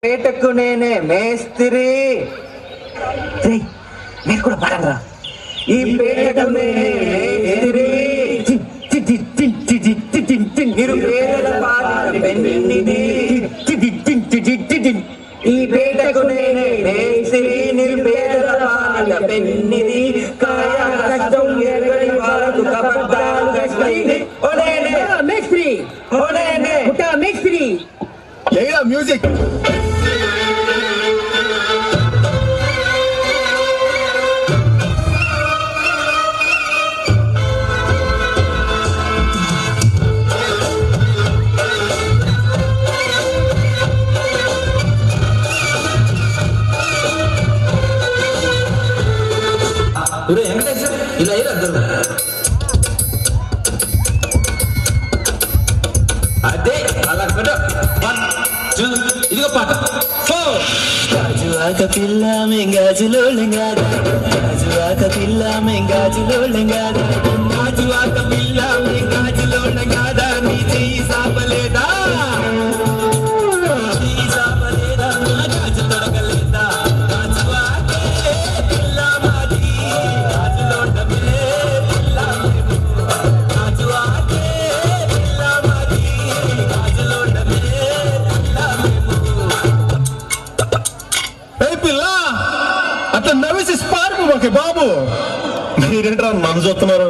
పేటకు నేనే మేస్త్రి. మీరు కూడా పాడరా. ఈ పేటకు నేనే మేస్త్రి, నిరుపేదల పాలిట పెన్నిది. ఈ పేటకు నేనే మేస్త్రి, నిరుపేదల పాలిట పెన్నిది. కాయ కష్టం ఎరగని వారకు కబద్దాలు గష్టిది. ఓనేనే మేస్త్రి, ఓనేనే పుట్ట మేస్త్రి. మ్యూజిక్ ఇలా అదే అలా ఇదిగో పాట. గాజువాక పిల్ల మెంగాజులో లింగాదా, గాజువాక పిల్ల మెంగాజులో లింగాదా, గాజువాక పిల్ల మెంగాజులో లింగాదా, నీ చెయ్యి సాపలేదా, చెయ్యి సాపలేదా, గాజు తొడగలేదా, గాజువాకే పిల్ల మాది, గాజులోటమే పిల్ల మేము, గాజువాకే పిల్ల మాది, గాజులోటమే పిల్ల మేము. పిల్ల అట్లా నవ్వేసి స్పార్క్ ఓకే బాబు. మీరేంట్రా నన్ను చూస్తున్నారు?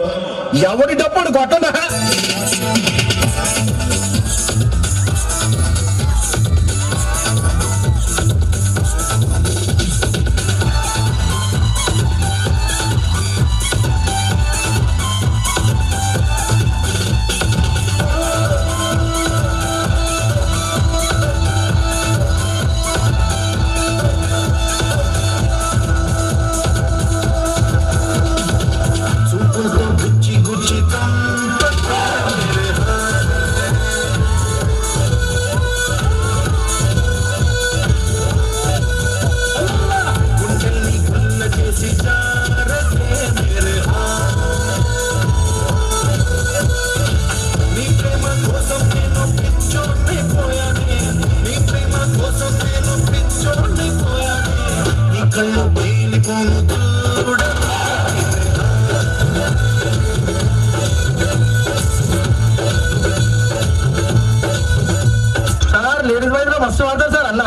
ఎవడి డప్పుడు కొట్టనా? లేడీస్ వైద్యులు మస్తు వాడతారు సార్ అన్న.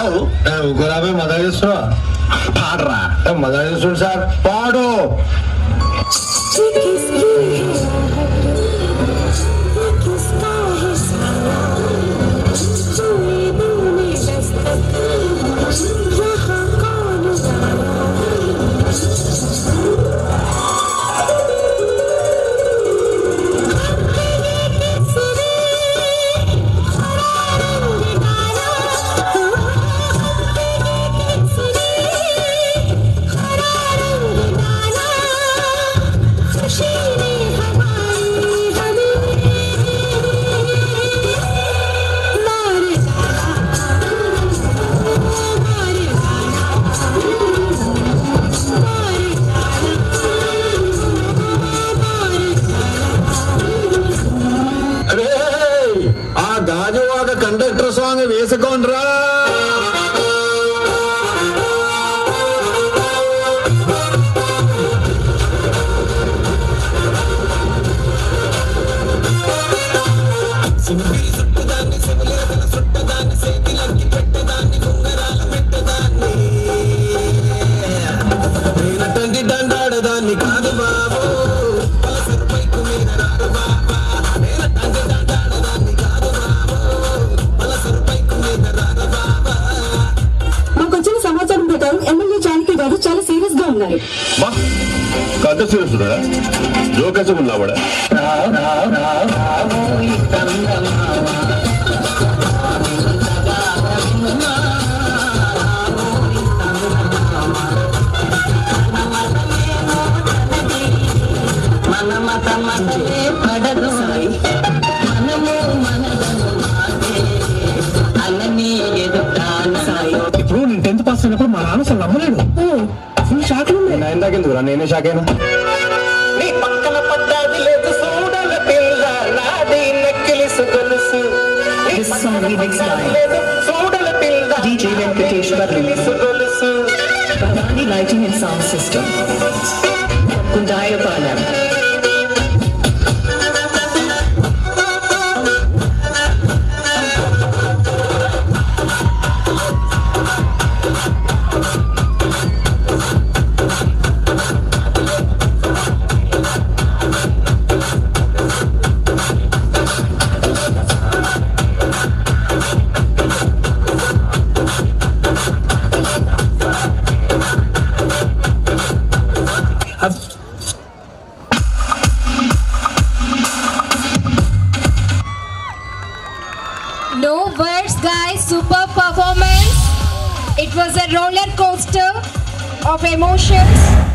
అవు గులాబీ మజా చేస్తున్నా పాడరా. మజా చేస్తుండు సార్, పాడు. ఆ గాజువాక కండక్టర్ సాంగ్ వేసుకోండ్రా. దండాడదాన్ని కాదు బాబు, మాకొచ్చిన సమాచారం ప్రకారం ఎమ్మెల్యే జానకి గారు చాలా సీరియస్ గా ఉన్నారు. కథ సీరియస్ జోకేసం ఉన్నావాడా? ఇప్పుడు నేను 10th పాస్ అయినప్పుడు మా నాన్న అసలు నమ్మలేడు. ఫుల్ షాక్ లో ఇందాకెందుకు నేనే షాక్ అయినా. నీ పక్కన పడ్డాది లేదు చూడాల పిల్ల, నాది నెక్కిలిసు గొలుసు, చూడల పిల్ల DJ Venkatesh Barlu, Bhavani Lighting and Sound System, Kundayapalam. No words, guys. Super performance. It was a roller coaster of emotions.